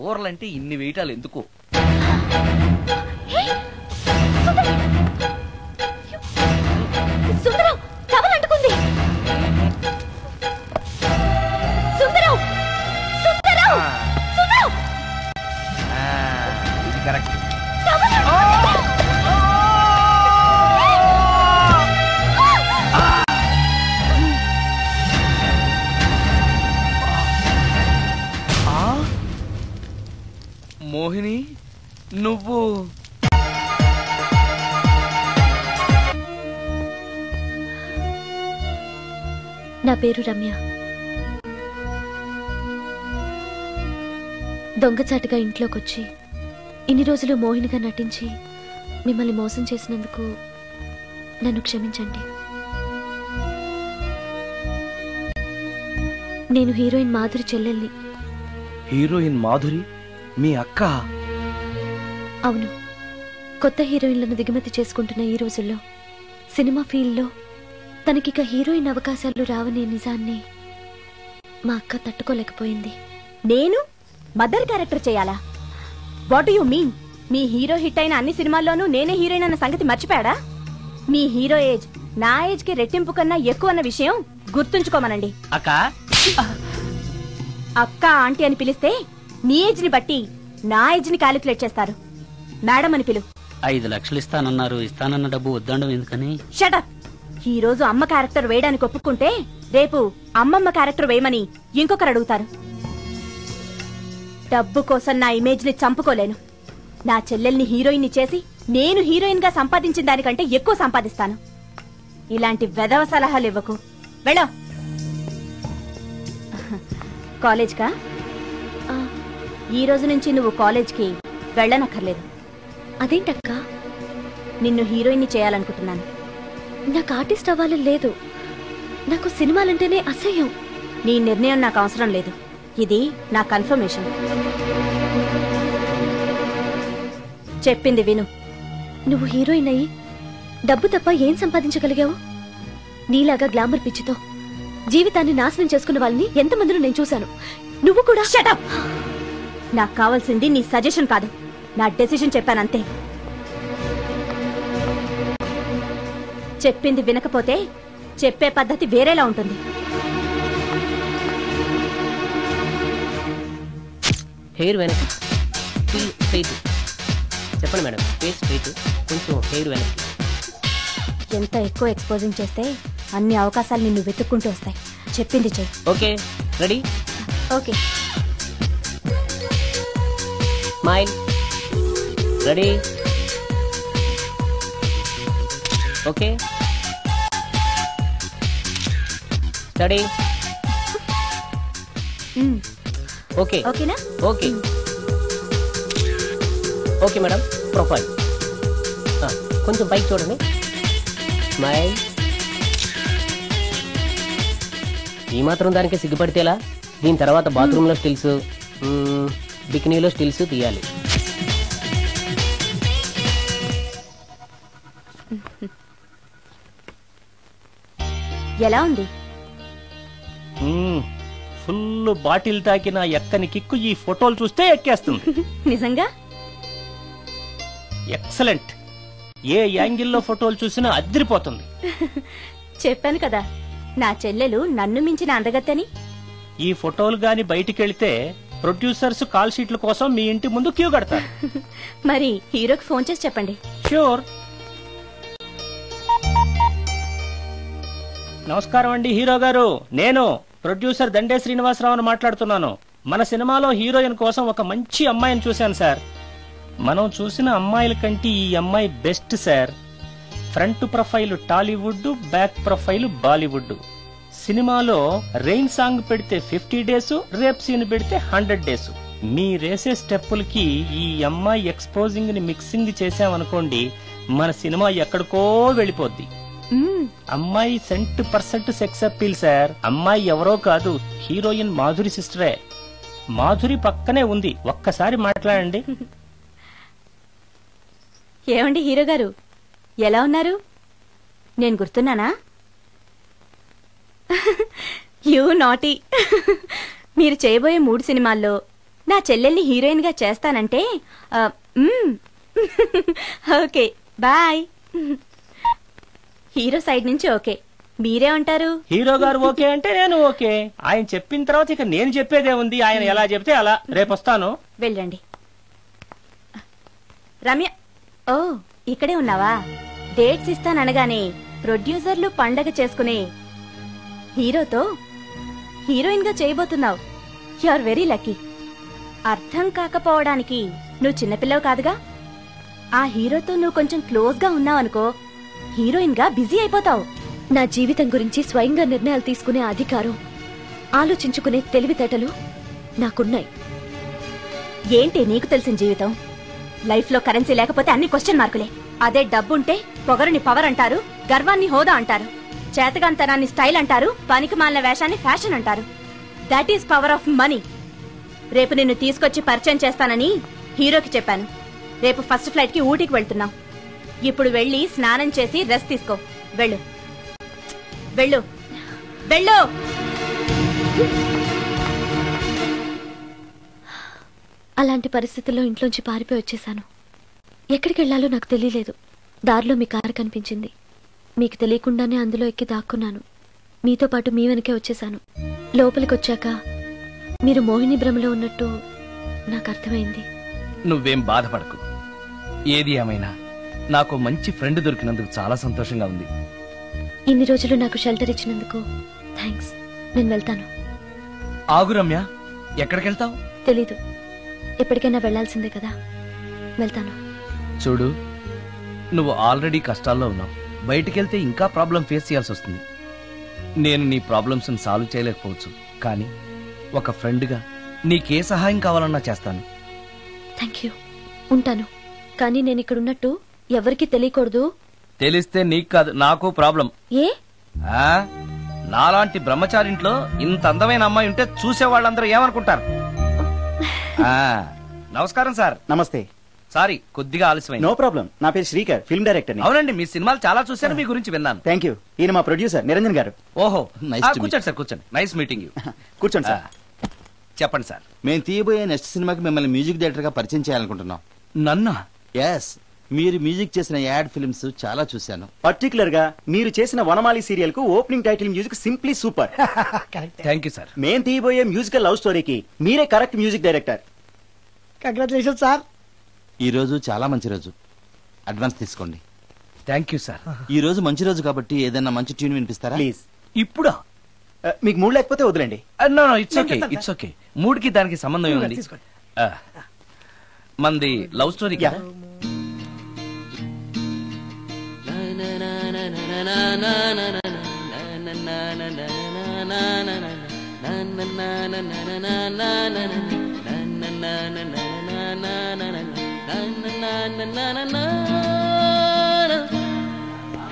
కూరలంటే ఇన్ని వేయటాలు ఎందుకు? సుందరం టవల్ అంటుకుంది. సుందరం సుందరం సుందరం ఇది కరెక్ట్. మోహిని నువ్వు నా పేరు రమ్య. దొంగచాటుగా ఇంట్లోకొచ్చి ఇన్ని రోజులు మోహినిగా నటించి మిమ్మల్ని మోసం చేసినందుకు నన్ను క్షమించండి. నేను హీరోయిన్ మాధురి చెల్లెల్ని. హీరోయిన్ మాధురి మీ అక్క? అవును. కొత్త హీరోయిన్లను దిగుమతి చేసుకుంటున్న ఈ రోజుల్లో సినిమా ఫీల్డ్లో తనకిక హీరోయిన్ అవకాశాలు రావనే నిజాన్ని మా అక్క తట్టుకోలేకపోయింది. నేను మదర్ క్యారెక్టర్ చేయాలా? What you mean? Me hero hit అయిన అన్ని సినిమాల్లోనూ నేనే హీరోయిన్ అన్న సంగతి మర్చిపోయాడా? మీ హీరో ఏజ్ నా ఏజ్ కి రెట్టింపు కన్నా ఎక్కువ అన్న విషయం గుర్తుంచుకోమనండి. అక్క అక్క ఆంటీ అని పిలిస్తే నీ ఏజ్ ని బట్టి నా ఏజ్ ని క్యాలిక్యులేట్ చేస్తారు. మేడం అని పిలు. 5 లక్షలు ఇస్తానన్నారు. ఇస్తానన్న డబ్బు వద్దండం ఎందుకని? షటప్. ఈ రోజు అమ్మ క్యారెక్టర్ వేయడానికి ఒప్పుకుంటే రేపు అమ్మమ్మ క్యారెక్టర్ వేయమని ఇంకొకరు అడుగుతారు. డబ్బు కోసం నా ఇమేజ్ ని చంపుకోలేను. నా చెల్లెల్ని హీరోయిన్ ని చేసి నేను హీరోయిన్ గా సంపాదించిన దానికంటే ఎక్కువ సంపాదిస్తాను. ఇలాంటి వెధవ సలహాలు ఇవ్వకు. వెళ్ళో. కాలేజ్కా? ఈ రోజు నుంచి నువ్వు కాలేజ్కి వెళ్ళనక్కర్లేదు. అదేంటక్క? నిన్ను హీరోయిన్ ని చేయాలనుకుంటున్నాను. నాకు ఆర్టిస్ట్ అవ్వాలని లేదు. నాకు సినిమాలంటేనే అసహ్యం. నీ నిర్ణయం నాకు అవసరం లేదు. ఇది నా కన్ఫర్మేషన్. చెప్పింది విను. నువ్వు హీరోయిన్ అయ్యి డబ్బు తప్ప ఏం సంపాదించగలిగావు? నీలాగా గ్లామర్ పిచ్చితో జీవితాన్ని నాశనం చేసుకున్న వాళ్ళని ఎంతమందిలో నేను చూశాను. నువ్వు కూడా. షటప్. నాకు కావాల్సింది నీ సజెషన్ కాదు, నా డెసిషన్ చెప్పానంతే. చెప్పింది వినకపోతే చెప్పే పద్ధతి వేరేలా ఉంటుంది. హెయిర్ వెనక్కి స్ట్రైట్. చెప్పండి మేడం. ఫేస్ స్ట్రైట్, కొంచెం హెయిర్ వెనక్కి. ఎంత ఎక్కువ ఎక్స్పోజింగ్ చేస్తే అన్ని అవకాశాలు నిన్ను వెతుక్కుంటూ వస్తాయి. చెప్పింది చెయ్యి. Okay, ready? Okay. Smile. Ready? Okay. Study. Okay. ఓకేనా? ఓకే. Okay madam. ప్రొఫైల్ కొంచెం పైకి చూడండి. స్మైల్. ఈ మాత్రం దానికి సిగ్గుపడితేలా? దీని తర్వాత బాత్రూంలో స్టిల్స్, బికినీలో స్టిల్స్ తీయాలి. ఎలా ఉంది? ఫుల్ బాటిల్ తాకిన ఎక్కని కిక్కు ఈ ఫోటోలు చూస్తే ఎక్కేస్తుంది. నిజంగా ఎక్సలెంట్. ఏ యాంగిల్లో ఫోటోలు చూసినా అదిరిపోతుంది. చెప్పాను కదా నా చెల్లెలు నన్ను మించిన అందగత్తని. ఈ ఫోటోలు గాని బయటికెళ్తే ప్రొడ్యూసర్స్ కాల్ షీట్ల కోసం మీ ఇంటి ముందు క్యూ కడతారు. మరి హీరోకి ఫోన్ చేసి చెప్పండి. ష్యూర్. నమస్కారం అండి హీరో గారు. నేను ప్రొడ్యూసర్ దండే శ్రీనివాసరావుని మాట్లాడుతున్నాను. మన సినిమాలో హీరోయిన్ కోసం ఒక మంచి అమ్మాయిని చూశాను సార్. మనం చూసిన అమ్మాయిల కంటే ఈ అమ్మాయి best sir. Front profile Tollywood, back profile Bollywood. సినిమాలో రెయిన్ సాంగ్ పెడితే 50 డేస్, రేప్ సీన్ పెడితే 100 డేస్. మీరేసే స్టెప్పులకి ఈ అమ్మాయి ఎక్స్పోజింగ్ ని మిక్సింగ్ చేసామనుకోండి, మన సినిమా ఎక్కడికో వెళ్ళిపోద్ది. అమ్మాయి 100% సెక్స్ అప్పీల్ సార్. అమ్మాయి ఎవరో కాదు, హీరోయిన్ మాధురి సిస్టరే. మాధురి పక్కనే ఉంది, ఒక్కసారి మాట్లాడండి. ఏమండి హీరో గారు, ఎలా ఉన్నారు? నేను గుర్తున్నానా? You naughty. మీరు చేయబోయే 3 సినిమాల్లో నా చెల్లెల్ని హీరోయిన్ గా చేస్తానంటే ఓకే బాయ్. హీరో సైడ్ నుంచి ఓకే, మీరే ఉంటారు? హీరో గారు ఓకే అంటే నేను ఓకే. ఆయన చెప్పిన తర్వాత ఇక నేను చెప్పేదే ఉంది. ఆయన ఎలా చెప్తే అలా. రేపు వస్తాను. వెళ్ళండి. రమ్య, ఓ ఇక్కడే ఉన్నావా? డేట్స్ ఇస్తాననగానే ప్రొడ్యూసర్లు పండగ చేసుకునే హీరోతో హీరోయిన్ గా చేయబోతున్నావు. You are very lucky. అర్థం కాకపోవడానికి నువ్వు చిన్నపిల్లవు కాదుగా. ఆ హీరోతో నువ్వు కొంచెం క్లోజ్ గా ఉన్నావనుకో, హీరోయిన్ గా బిజీ అయిపోతావు. నా జీవితం గురించి స్వయంగా నిర్ణయాలు తీసుకునే అధికారం, ఆలోచించుకునే తెలివితేటలు నాకున్నాయి. ఏంటి నీకు తెలిసిన జీవితం? లైఫ్ లో కరెన్సీ లేకపోతే అన్ని క్వశ్చన్ మార్కులే. అదే డబ్బుంటే పొగరుని పవర్ అంటారు, గర్వాన్ని హోదా అంటారు, చేతగాంతనాన్ని స్టైల్ అంటారు, పనికిమాలిన వేషాన్ని ఫ్యాషన్ అంటారు. That is power of money. రేపు నిన్ను తీసుకొచ్చి పరిచయం చేస్తానని హీరోకి చెప్పాను. రేపు ఫస్ట్ ఫ్లైట్ కి ఊటీకి వెళ్తున్నాం. ఇప్పుడు వెళ్ళి స్నానం చేసి రెస్ట్ తీసుకో. వెళ్ళు వెళ్ళు వెళ్ళు. అలాంటి పరిస్థితుల్లో ఇంట్లోంచి పారిపోయి వచ్చేశాను. ఎక్కడికి వెళ్లాలో నాకు తెలియలేదు. దారిలో మీ కారు కనిపించింది. మీకు తెలియకుండానే అందులో ఎక్కి దాక్కున్నాను. మీతో పాటు మీ వెనకే వచ్చేశాను. లోపలికి వచ్చాక మీరు మోహిని భ్రమలో ఉన్నట్టు నాకు అర్థమైంది. నువ్వేం బాధపడకు. ఏది ఏమైనా నాకు మంచి ఫ్రెండ్ దొరికినందుకు చాలా సంతోషంగా ఉంది. ఇన్ని రోజులు నాకు షెల్టర్ ఇచ్చినందుకు థ్యాంక్స్. నేను వెళ్తాను. ఆగు రమ్య, ఎక్కడికెళ్తావు? తెలీదు. ఎప్పటికైనా వెళ్లాల్సిందే కదా. వెళ్తాను. చూడు, నువ్వు ఆల్రెడీ కష్టాల్లో ఉన్నావు. బయటికెళ్తే ఇంకా ప్రాబ్లం ఫేస్ చేయాల్సి వస్తుంది. నేను నీ ప్రాబ్లమ్స్ సాల్వ్ చేయలేకపోవచ్చు, కానీ ఒక ఫ్రెండ్గా నీకే సహాయం కావాలన్నా చేస్తాను. Thank you. ఉంటాను. కానీ నేను ఇక్కడ ఉన్నట్టు ఎవరికి తెలియకూడదు. తెలిస్తే నీకు కాదు, నాకు ప్రాబ్లం. ఏ? నాలాంటి బ్రహ్మచారింట్లో ఇంత అందమైన అమ్మాయి ఉంటే చూసేవాళ్ళందరూ ఏమనుకుంటారు? నమస్కారం సార్. నమస్తే. సారీ, కొద్దిగా ఆలస్యమైంది. No problem. నా పేరు శ్రీకర్, ఫిల్మ్ డైరెక్టర్. అవునండి, మీ సినిమాలు చాలా చూశాను, మీ గురించి విన్నాను. Thank you. ఈయన మా ప్రొడ్యూసర్ నిరంజన్ గారు. ఓహో, కూర్చోండి సార్, కూర్చోండి. Nice meeting you. కూర్చోండి సార్. చెప్పండి సార్. మేము తీయబోయే నెక్స్ట్ సినిమాకి మిమ్మల్ని మ్యూజిక్ డైరెక్టర్ గా పరిచయం చేయాలనుకుంటున్నాం. నన్నా? ఎస్, మీరు మ్యూజిక్ చేసిన యాడ్ ఫిల్మ్స్ చాలా చూశాను. పర్టికులర్ గా మీరు చేసిన వనమాలి సీరియల్ కు opening title music simply super. Thank you sir. మేము తీయబోయే మ్యూజికల్ లవ్ స్టోరీకి మీరే correct music director. Congratulation sir. ఈ రోజు చాలా మంచి రోజు. అడ్వాన్స్ తీసుకోండి. Thank you sir. ఈ రోజు మంచి రోజు కాబట్టి ఏదైనా మంచి ట్యూన్ వినిపిస్తారా? ప్లీజ్. ఇప్పుడా? మీకు మూడు లేకపోతే వదిలేండి. No it's okay, it's okay. మూడుకి దానికి సంబంధం ఏముంది? మంది లవ్ స్టోరీ కదా.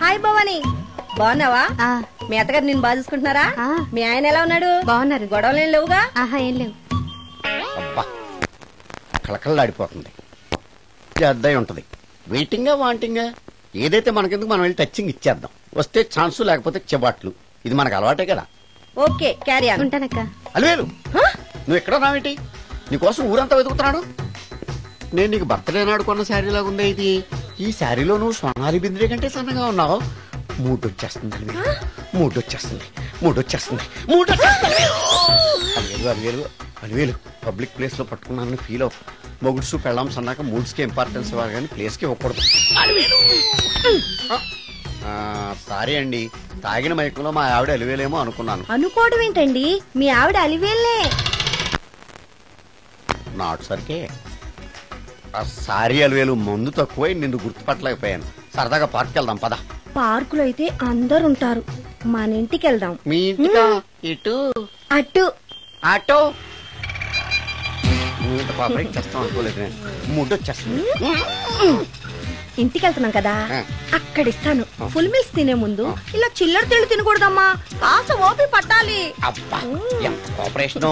హాయ్ భవాని, బాగున్నావా? మీ అత్తగారు నిన్ను బాగా చూసుకుంటున్నారా? మీ ఆయన ఎలా ఉన్నాడు? బాగున్నారు. గొడవలు ఏం లేవుగా? ఆహా, ఏం లేవు. అబ్బా, కళకళలాడిపోతుంది. అద్దై ఉంటది. వెయిటింగా వాంటింగా ఏదైతే మనకెందుకు, మనం వెళ్ళి టచ్చింగ్ ఇచ్చేద్దాం. వస్తే ఛాన్సు, లేకపోతే చెబాట్లు. ఇది మనకు అలవాటే కదా. Okay, carry on. ఉంటానక్క. అలివేలు, నువ్వు ఎక్కడ రావేంటి? నీకోసం ఊరంతా వెతుకుతున్నాడు. నేను నీకు బర్త్డే నాడు కొన్న శారీ లాగా ఉందే ఇది. ఈ శారీలో నువ్వు సోనాలి బింద్రే కంటే సన్నగా ఉన్నావు. మూడొచ్చేస్తుంది అలివేలు, మూడొచ్చేస్తుంది, మూడొచ్చేస్తుంది, మూడొచ్చేస్తుంది. అలివేలు అలివేలు అలివేలు, పబ్లిక్ ప్లేస్ లో పట్టుకున్నానని ఫీల్ అవ్వ. మొగుడ్సు పెళ్ళాం సన్నాక మూడ్స్ కి ఇంపార్టెన్స్ ఇవ్వాలి కానీ ప్లేస్ కి ఇవ్వకూడదు. సారీ అండి, తాగిన మైకంలో మా ఆవిడ అలివేలేమో అనుకున్నాను. అనుకోవడం ఏంటండి, మీ ఆవిడ అలివేలే. నాటు సరికే. సారీ అలివేలు, మందు తక్కువై నిన్ను గుర్తుపట్టలేకపోయాను. సరదాగా పార్క్ వెళ్దాం పద. పార్కులో అయితే అందరుంటారు, మన ఇంటికి వెళ్దాం. మీ ఇంటికా? ఇటు అటు ఆటో. నువ్వు పాపరేట్ చేస్తాం అనుకోలేదు నేను. ముడ్డు వచ్చేస్తుంది. ఇంటికి వెళ్తున్నాం కదా, అక్కడ ఇస్తాను. ఫుల్ మీల్స్ తినే ముందు ఇలా చిల్లర తెళ్ళు తినకూడదమ్మా, కాస్త ఓపి పట్టాలి. అబ్బా, ఎంత కోఆపరేషన్.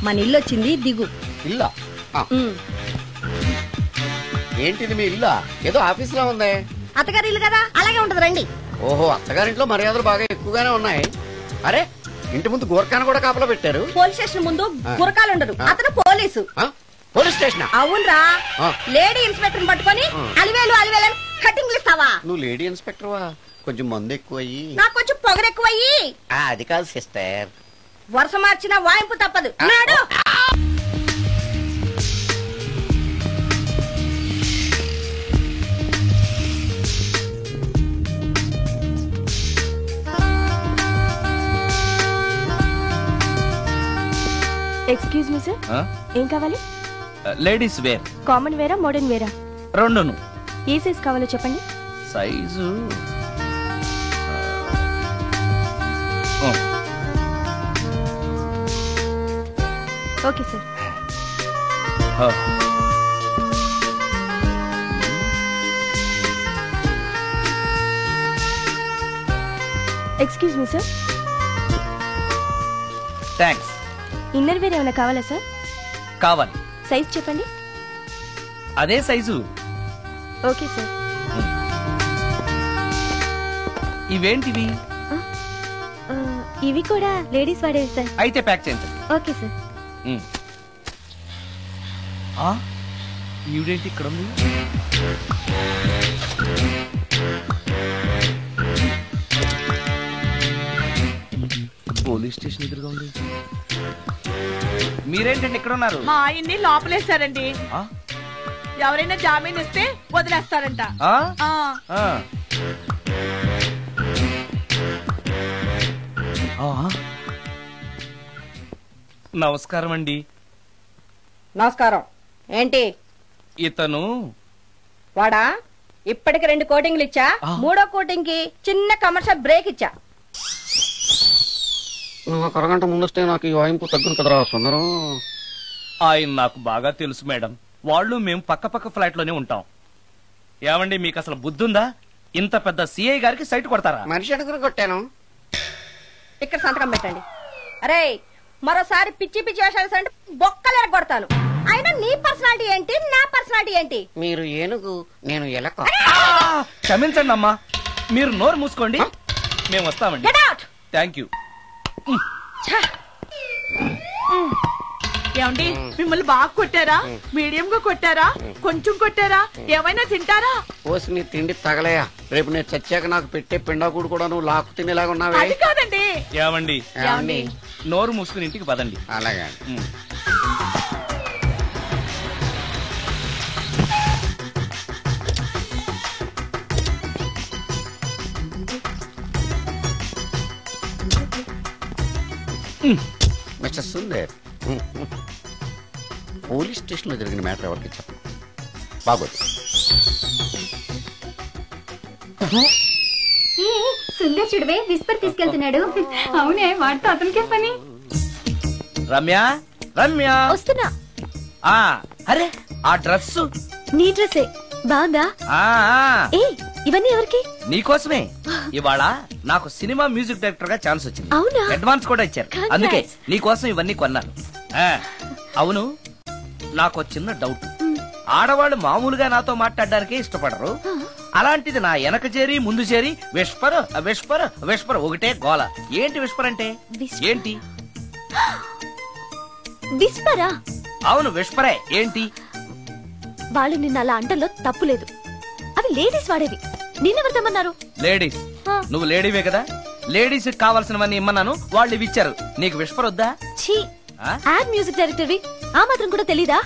మన ఇల్లు వచ్చింది, దిగు. ఇల్లా? ఏంటిది మీ ఇల్లా? ఏదో ఆఫీస్ లో ఉంది. అత్తగారి ఇల్లు కదా, అలాగే ఉంటది, రండి. ఓహో, అత్తగారింట్లో మర్యాదలు బాగా ఎక్కువగానే ఉన్నాయి. అరే ఇంటి ముందు గోర్ఖాను కూడా కాపలా పెట్టారు. పోలీస్ స్టేషన్ ముందు గురకాలు ఉండదు, అతను పోలీసు. Police station? అవునరా, లేడీ ఇన్స్పెక్టర్ పట్టుకొని అలివేలు అలివేలు కటింగ్లు ఇస్తావా? నువ్వు లేడీ ఇన్స్పెక్టర్వా? కొంచెం మందు ఎక్కువయ్యి. నాకు కొంచెం పొగరు ఎక్కువయ్యి. అది కాదు సిస్టర్, వరుస మార్చిన వాయింపు తప్పదు. నాడు ఎక్స్క్యూజ్ మీ సార్, ఏం కావాలి? Ladies wear. కామన్ వేరా మోడర్న్ వేరా? రెండును. ఏ సైజ్ కావాలో చెప్పండి. Size okay sir. Excuse me sir, thanks. Inner wear ఏమైనా కావాలా సార్? కావాలి. సైజ్ చెప్పండి. అదే సైజు. Okay sir. ఇవేంటివి? ఇవి కూడా లేడీస్ వాడేవి సార్. అయితే ప్యాక్ చేయండి. Okay sir. ఈవిడేంటి ఇక్కడ ఉంది? పోలీస్ స్టేషన్ ఎదురుగా ఉంది. మీరేంటండి ఇక్కడ ఉన్నారు? మా ఆయన్ని లోపలేశారండి. ఎవరైనా జామీన్ ఇస్తే వదిలేస్తారంట. నమస్కారం అండి. నమస్కారం. ఏంటి? ఇతను వాడా? ఇప్పటికి 2 కోటింగ్లు ఇచ్చా, 3వ కోటింగ్ కి చిన్న కమర్షియల్ బ్రేక్ ఇచ్చా. నువ్వు ఒక అరగంట ముందొస్తే నాకు ఈ వాయింపు తగ్గును కదరా సుందరం. ఆయన నాకు బాగా తెలుసు మేడం. వాళ్ళు మేము పక్క ఫ్లాట్ లోనే ఉంటాం. ఏమండి మీకు అసలు బుద్ధుందా? ఇంత పెద్ద సిఐ గారికి సైట్ కొడతారా? మనిషి అడుగురు కొట్టాను. ఇక్కడ సంతకం పెట్టండి. అరే, మరోసారి పిచ్చి పిచ్చి వేషాలు అంటే బొక్కలు కొడతాను. అయినా నీ పర్సనాలిటీ ఏంటి, నా పర్సనాలిటీ ఏంటి? మీరు ఏనుగు, నేను ఎలక. క్షమించండి అమ్మా, మీరు నోరు మూసుకోండి, మేము వస్తామండి. Thank you. ఏమండి, మిమ్మల్ని బాగా కొట్టారా, మీడియం గా కొట్టారా, కొంచెం కొట్టారా, ఏమైనా తింటారా? పోసి నీ తిండి తగలయా. రేపు నేను చచ్చాక నాకు పెట్టే పిండాకుడు కూడా నువ్వు లాక్కు తినేలాగా ఉన్నావే. అది కాదండి. ఏమండి నోరు మూసుకుని ఇంటికి పదండి. అలాగే. మిస్టర్ సుందర్, పోలీస్ స్టేషన్ లో జరిగిన మ్యాటర్ ఎవరికి చెప్పండి. బాగోదు. సుందర్ చూడవే, విస్పర్ తీసుకెళ్తున్నాడు. అవునే, వాడితో అతనికే పని. రమ్య, రమ్య వస్తున్నా. అరే, ఆ డ్రెస్ నీ డ్రెస్సే బాగుందా? ఏ, ఇవన్నీ ఎవరికి? నీకోసమే. ఇవాళ నాకు సినిమా మ్యూజిక్ డైరెక్టర్ గా ఛాన్స్ వచ్చింది. అవునా? అడ్వాన్స్ కూడా ఇచ్చారు. అందుకే నీకోసం ఇవన్నీ కొన్నాను. అవును, నాకు చిన్న డౌట్. ఆడవాళ్ళు మామూలుగా నాతో మాట్లాడడానికే ఇష్టపడరు. అలాంటిది నా వెనక చేరి ముందు చేరి విస్పర్ విస్పర్ విస్పర్ ఒకటే గోల. ఏంటి విస్పర్ అంటే? ఏంటి విస్పరా? అవును, విస్పరే. ఏంటి? వాళ్ళు నిన్న అలా అంటలో తప్పులేదు. అవి లేడీస్ వాడేవి. నిన్నెవరు తెమ్మన్నారు? లేడీస్. నువ్వు లేడీవే కదా, లేడీస్ కావాల్సినవన్నీ ఇమ్మన్నాను, వాళ్ళు ఇవి ఇచ్చారు. నీకు విస్పర్ వద్దా? ఛీ, యాడ్ మ్యూజిక్ డైరెక్టర్వి, ఆ మాత్రం కూడా తెలీదా?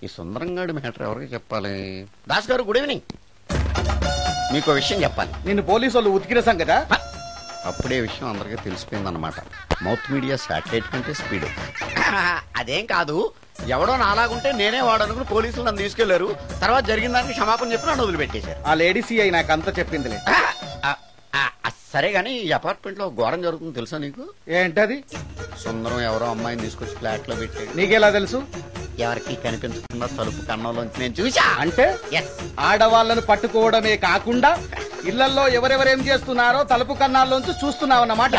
ఈ సుందరంగాడి మ్యాటర్ ఎవరికి చెప్పాలి? దాస్ గారు, గుడ్ ఈవినింగ్. మీకు విషయం చెప్పాలి. నిన్ను పోలీసు వాళ్ళు ఉతికిరేసాం కదా. అప్పుడే విషయం అందరికీ తెలిసిపోయిందన్నమాట. మౌత్ మీడియా శాటిలైట్ కంటే స్పీడ్. అదేం కాదు, ఎవడో నాలాగుంటే నేనే వాడనుకుని పోలీసులు నన్ను తీసుకెళ్లారు. తర్వాత జరిగిన దానికి క్షమాపణ చెప్పి నన్ను వదిలిపెట్టేశారు. ఆ లేడీ సిఐ నాకు అంతా చెప్పిందిలే. సరే గానీ ఈ అపార్ట్మెంట్ లో ఘోరం జరుగుతుంది తెలుసా నీకు? ఏంటది? సుందరం ఎవరో అమ్మాయిని తీసుకొచ్చి ఫ్లాట్ లో పెట్టాడు. నీకెలా తెలుసు? ఎవరికి కనిపించకుండా తలుపు కన్నంలోంచి నేను చూసా. అంటే ఆడవాళ్ళను పట్టుకోవడమే కాకుండా ఇళ్లలో ఎవరెవరేం చేస్తున్నారో తలుపు కన్నాల్లోంచి చూస్తున్నావన్నమాట.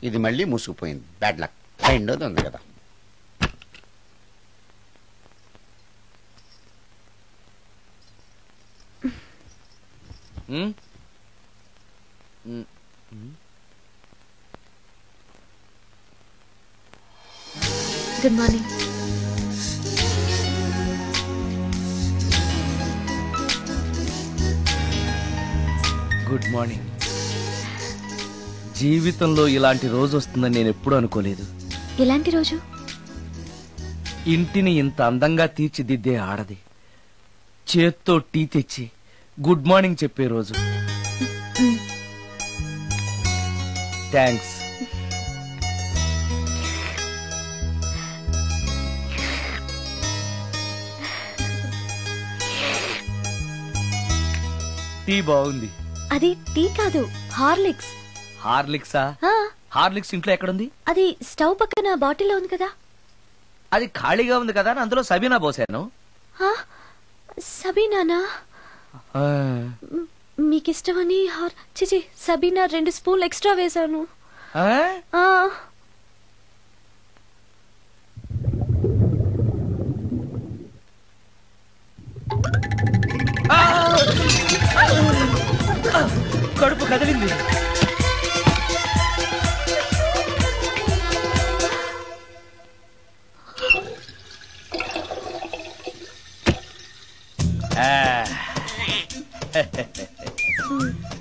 ఇది మళ్ళీ మూసుకుపోయింది. Bad luck. రెండోది ఉంది కదా. Good morning. Good morning. జీవితంలో ఇలాంటి రోజు వస్తుందని నేను ఎప్పుడూ అనుకోలేదు. ఎలాంటి రోజు? ఇంటిని ఇంత అందంగా తీర్చిదిద్దే ఆడది చేత్తో టీ తెచ్చి గుడ్ మార్నింగ్ చెప్పే రోజు. థ్యాంక్స్. టీ బాగుంది. అది టీ కాదు, హార్లిక్స్. హార్లిక్సా? హార్లిక్స్ ఇంట్లో ఎక్కడుంది? అది స్టవ్ పక్కన బాటిల్లో ఉంది కదా. అది ఖాళీగా ఉంది కదా, అందులో సబీనా పోసాను. సబీనానా? మీకిష్టమని చిచి సబీనా 2 స్పూన్లు ఎక్స్ట్రా వేశాను. కడుపు కదిలింది.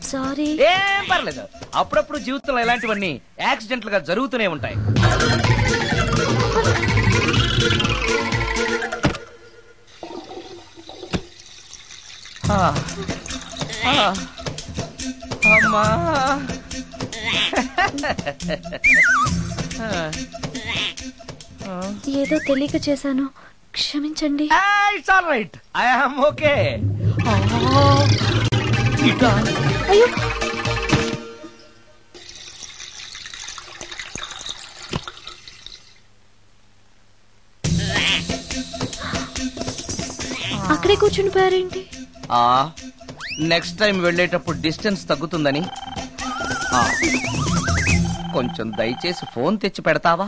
సారీ. ఏం పర్లేదు, అప్పుడప్పుడు జీవితంలో ఇలాంటివన్నీ యాక్సిడెంట్ గా జరుగుతూనే ఉంటాయి. అమ్మా ఏదో తెలియక చేశాను, క్షమించండి. It's all right, I am okay. అయ్యో, అక్కడే కూర్చుని పోయారేంటి? నెక్స్ట్ టైం వెళ్ళేటప్పుడు డిస్టెన్స్ తగ్గుతుందని. కొంచెం దయచేసి ఫోన్ తెచ్చి పెడతావా?